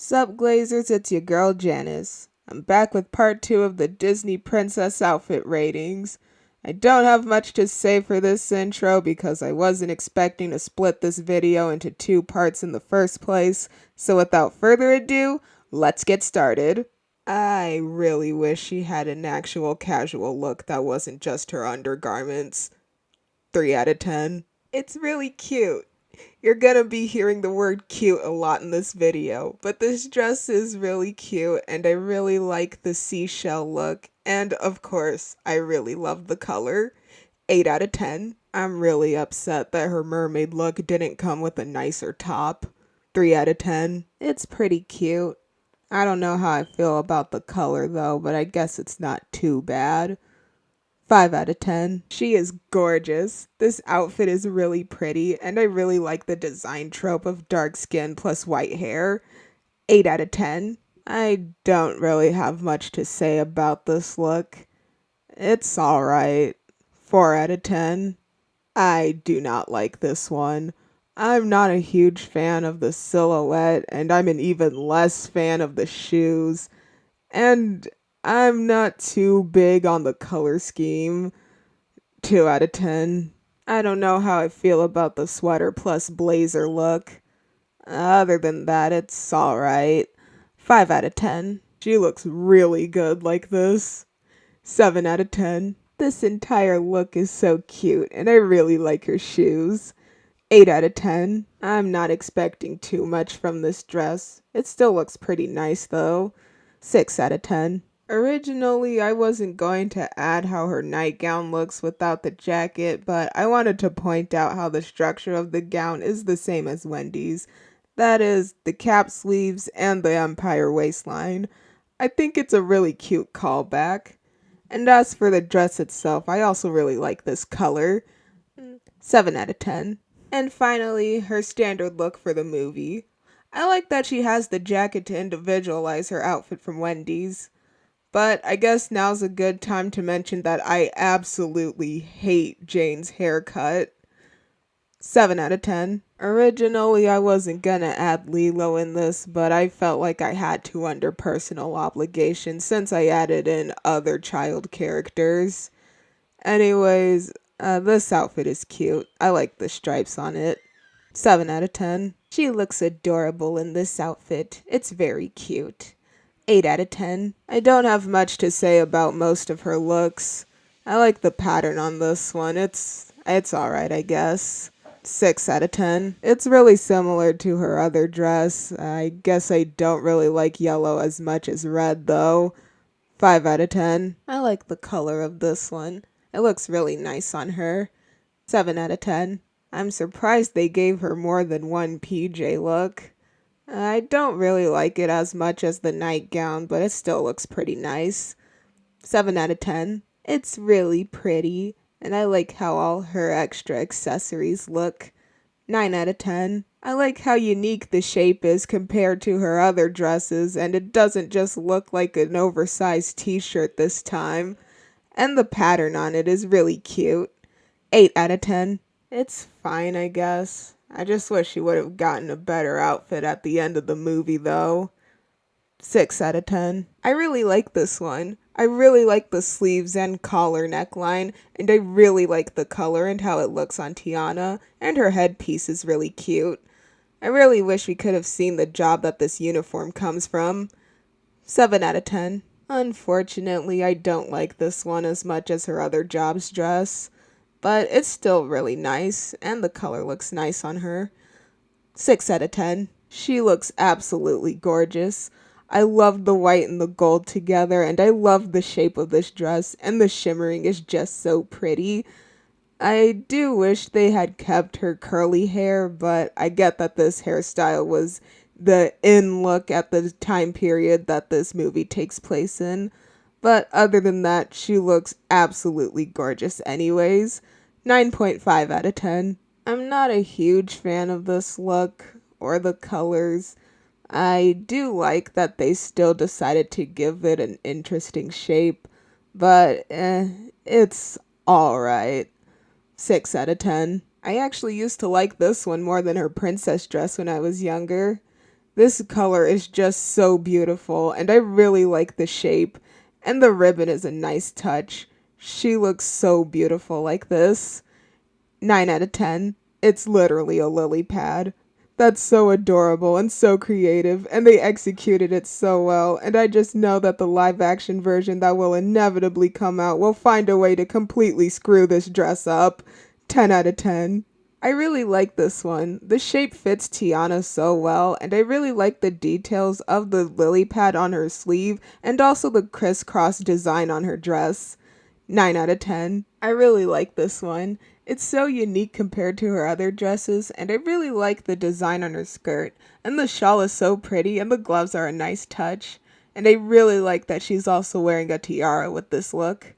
Sup Glazers, it's your girl Janice. I'm back with part 2 of the Disney Princess outfit ratings. I don't have much to say for this intro because I wasn't expecting to split this video into 2 parts in the first place, so without further ado, let's get started. I really wish she had an actual casual look that wasn't just her undergarments. 3 out of 10. It's really cute. You're gonna be hearing the word cute a lot in this video, but this dress is really cute and I really like the seashell look, and of course, I really love the color. 8 out of 10. I'm really upset that her mermaid look didn't come with a nicer top. 3 out of 10. It's pretty cute. I don't know how I feel about the color though, but I guess it's not too bad. 5 out of 10. She is gorgeous. This outfit is really pretty, and I really like the design trope of dark skin plus white hair. 8 out of 10. I don't really have much to say about this look. It's alright. 4 out of 10. I do not like this one. I'm not a huge fan of the silhouette, and I'm an even less fan of the shoes. And I'm not too big on the color scheme. 2 out of 10. I don't know how I feel about the sweater plus blazer look. Other than that, it's alright. 5 out of 10. She looks really good like this. 7 out of 10. This entire look is so cute and I really like her shoes. 8 out of 10. I'm not expecting too much from this dress. It still looks pretty nice though. 6 out of 10. Originally, I wasn't going to add how her nightgown looks without the jacket, but I wanted to point out how the structure of the gown is the same as Wendy's. That is, the cap sleeves and the empire waistline. I think it's a really cute callback. And as for the dress itself, I also really like this color. 7 out of 10. And finally, her standard look for the movie. I like that she has the jacket to individualize her outfit from Wendy's. But I guess now's a good time to mention that I absolutely hate Jane's haircut. 7 out of 10. Originally, I wasn't gonna add Lilo in this, but I felt like I had to under personal obligation since I added in other child characters. Anyways, this outfit is cute. I like the stripes on it. 7 out of 10. She looks adorable in this outfit. It's very cute. 8 out of 10. I don't have much to say about most of her looks. I like the pattern on this one. It's alright, I guess. 6 out of 10. It's really similar to her other dress. I guess I don't really like yellow as much as red though. 5 out of 10. I like the color of this one. It looks really nice on her. 7 out of 10. I'm surprised they gave her more than one PJ look. I don't really like it as much as the nightgown, but it still looks pretty nice. 7 out of 10. It's really pretty, and I like how all her extra accessories look. 9 out of 10. I like how unique the shape is compared to her other dresses, and it doesn't just look like an oversized t-shirt this time. And the pattern on it is really cute. 8 out of 10. It's fine, I guess. I just wish she would have gotten a better outfit at the end of the movie, though. 6 out of 10. I really like this one. I really like the sleeves and collar neckline, and I really like the color and how it looks on Tiana, and her headpiece is really cute. I really wish we could have seen the job that this uniform comes from. 7 out of 10. Unfortunately, I don't like this one as much as her other jobs dress. But it's still really nice, and the color looks nice on her. 6 out of 10. She looks absolutely gorgeous. I love the white and the gold together, and I love the shape of this dress, and the shimmering is just so pretty. I do wish they had kept her curly hair, but I get that this hairstyle was the in look at the time period that this movie takes place in. But other than that, she looks absolutely gorgeous anyways. 9.5 out of 10. I'm not a huge fan of this look or the colors. I do like that they still decided to give it an interesting shape, but it's alright. 6 out of 10. I actually used to like this one more than her princess dress when I was younger. This color is just so beautiful, and I really like the shape, and the ribbon is a nice touch. She looks so beautiful like this. 9 out of 10. It's literally a lily pad. That's so adorable and so creative, and they executed it so well, and I just know that the live action version that will inevitably come out will find a way to completely screw this dress up. 10 out of 10. I really like this one. The shape fits Tiana so well, and I really like the details of the lily pad on her sleeve and also the crisscross design on her dress. 9 out of 10. I really like this one. It's so unique compared to her other dresses, and I really like the design on her skirt. And the shawl is so pretty, and the gloves are a nice touch. And I really like that she's also wearing a tiara with this look.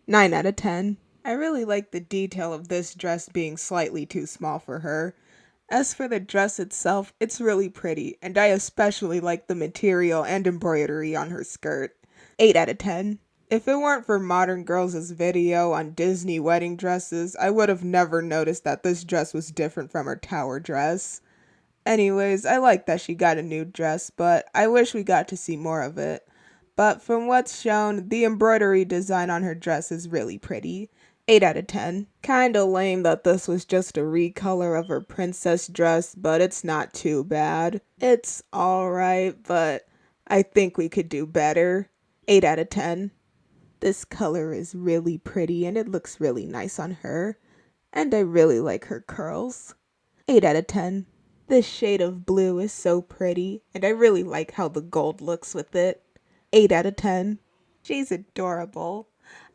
9 out of 10. I really like the detail of this dress being slightly too small for her. As for the dress itself, it's really pretty, and I especially like the material and embroidery on her skirt. 8 out of 10. If it weren't for Modern Girls' video on Disney wedding dresses, I would have never noticed that this dress was different from her tower dress. Anyways, I like that she got a new dress, but I wish we got to see more of it. But from what's shown, the embroidery design on her dress is really pretty. 8 out of 10. Kinda lame that this was just a recolor of her princess dress, but it's not too bad. It's alright, but I think we could do better. 8 out of 10. This color is really pretty and it looks really nice on her. And I really like her curls. 8 out of 10. This shade of blue is so pretty and I really like how the gold looks with it. 8 out of 10. She's adorable.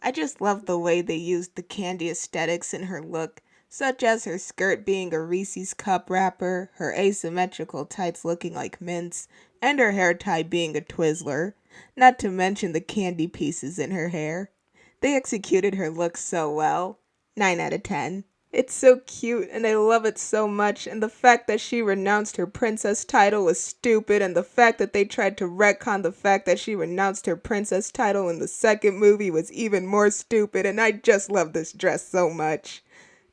I just love the way they used the candy aesthetics in her look, such as her skirt being a Reese's cup wrapper, her asymmetrical tights looking like mints, and her hair tie being a Twizzler, not to mention the candy pieces in her hair. They executed her look so well. 9 out of 10. It's so cute and I love it so much, and the fact that she renounced her princess title was stupid, and the fact that they tried to retcon the fact that she renounced her princess title in the second movie was even more stupid, and I just love this dress so much.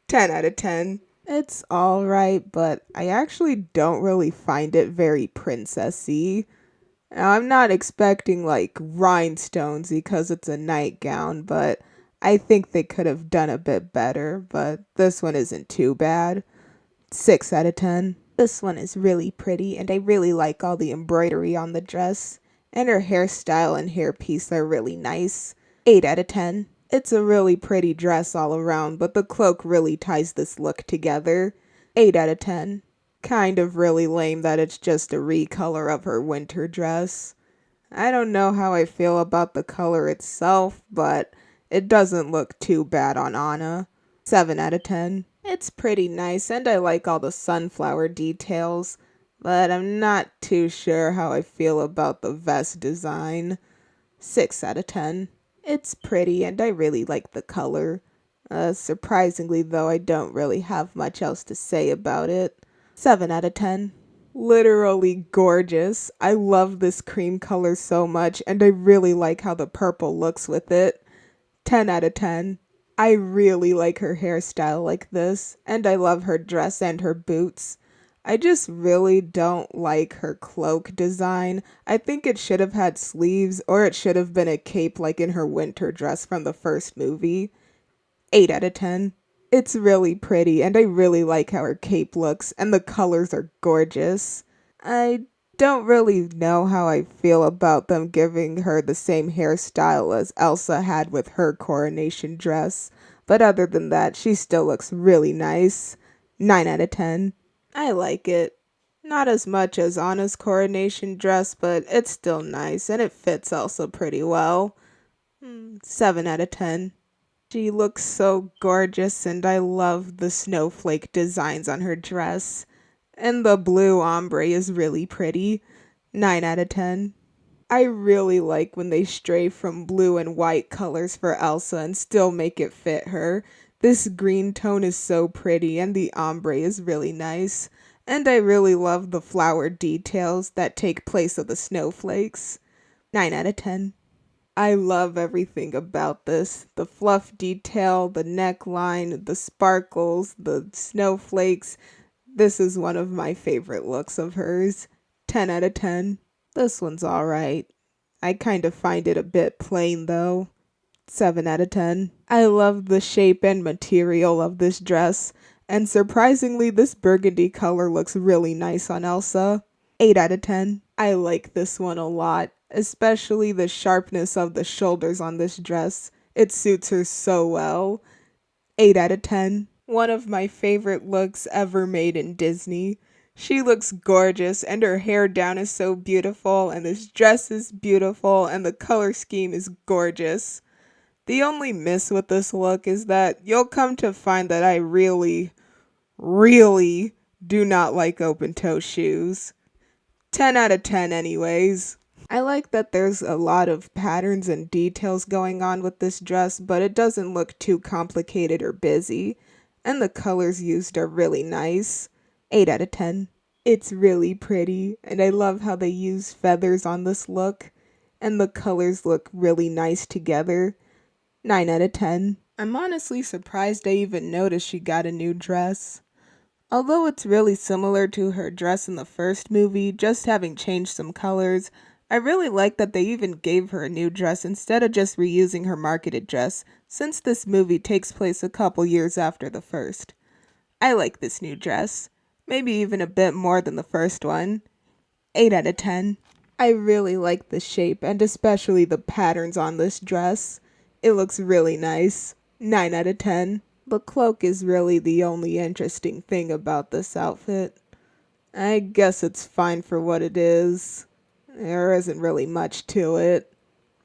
10 out of 10. It's alright, but I actually don't really find it very princessy. Now, I'm not expecting like rhinestones because it's a nightgown, but I think they could have done a bit better, but this one isn't too bad. 6 out of 10. This one is really pretty, and I really like all the embroidery on the dress, and her hairstyle and hairpiece are really nice. 8 out of 10. It's a really pretty dress all around, but the cloak really ties this look together. 8 out of 10. Kind of really lame that it's just a recolor of her winter dress. I don't know how I feel about the color itself, but it doesn't look too bad on Anna. 7 out of 10. It's pretty nice and I like all the sunflower details, but I'm not too sure how I feel about the vest design. 6 out of 10. It's pretty and I really like the color. Surprisingly though, I don't really have much else to say about it. 7 out of 10. Literally gorgeous. I love this cream color so much and I really like how the purple looks with it. 10 out of 10. I really like her hairstyle like this, and I love her dress and her boots. I just really don't like her cloak design. I think it should have had sleeves, or it should have been a cape like in her winter dress from the first movie. 8 out of 10. It's really pretty, and I really like how her cape looks, and the colors are gorgeous. I don't really know how I feel about them giving her the same hairstyle as Elsa had with her coronation dress, but other than that, she still looks really nice. 9 out of 10. I like it. Not as much as Anna's coronation dress, but it's still nice and it fits Elsa pretty well. 7 out of 10. She looks so gorgeous and I love the snowflake designs on her dress. And the blue ombre is really pretty. 9 out of 10. I really like when they stray from blue and white colors for Elsa and still make it fit her. This green tone is so pretty and the ombre is really nice. And I really love the flower details that take place of the snowflakes. 9 out of 10. I love everything about this. The fluff detail, the neckline, the sparkles, the snowflakes. This is one of my favorite looks of hers. 10 out of 10. This one's alright. I kind of find it a bit plain though. 7 out of 10. I love the shape and material of this dress, and surprisingly, this burgundy color looks really nice on Elsa. 8 out of 10. I like this one a lot, especially the sharpness of the shoulders on this dress. It suits her so well. 8 out of 10. One of my favorite looks ever made in Disney. She looks gorgeous, and her hair down is so beautiful, and this dress is beautiful, and the color scheme is gorgeous. The only miss with this look is that you'll come to find that I really, really do not like open toe shoes. 10 out of 10 anyways. I like that there's a lot of patterns and details going on with this dress, but it doesn't look too complicated or busy. And the colors used are really nice. 8 out of 10. It's really pretty, and I love how they use feathers on this look, and the colors look really nice together. 9 out of 10. I'm honestly surprised I even noticed she got a new dress. Although it's really similar to her dress in the first movie, just having changed some colors, I really like that they even gave her a new dress instead of just reusing her marketed dress, since this movie takes place a couple years after the first. I like this new dress, maybe even a bit more than the first one. 8 out of 10. I really like the shape and especially the patterns on this dress. It looks really nice. 9 out of 10. The cloak is really the only interesting thing about this outfit. I guess it's fine for what it is. There isn't really much to it.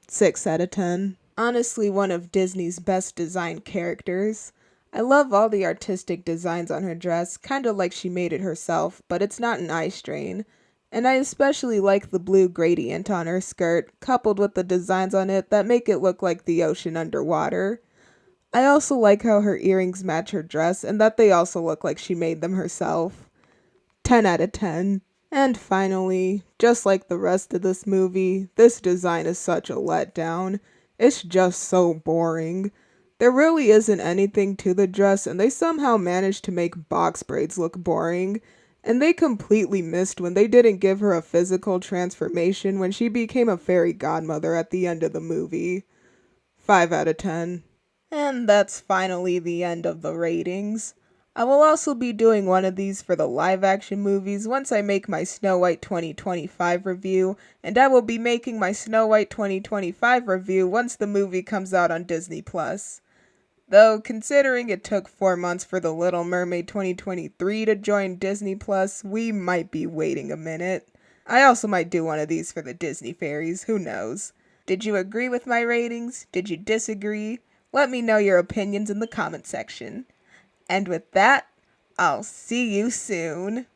6 out of 10. Honestly, one of Disney's best designed characters. I love all the artistic designs on her dress, kinda like she made it herself, but it's not an eye strain. And I especially like the blue gradient on her skirt, coupled with the designs on it that make it look like the ocean underwater. I also like how her earrings match her dress and that they also look like she made them herself. 10 out of 10. And finally, just like the rest of this movie, this design is such a letdown. It's just so boring. There really isn't anything to the dress, and they somehow managed to make box braids look boring. And they completely missed when they didn't give her a physical transformation when she became a fairy godmother at the end of the movie. 5 out of 10. And that's finally the end of the ratings. I will also be doing one of these for the live action movies once I make my Snow White 2025 review, and I will be making my Snow White 2025 review once the movie comes out on Disney+. Though, considering it took 4 months for The Little Mermaid 2023 to join Disney+, we might be waiting a minute. I also might do one of these for the Disney fairies, who knows. Did you agree with my ratings? Did you disagree? Let me know your opinions in the comment section. And with that, I'll see you soon.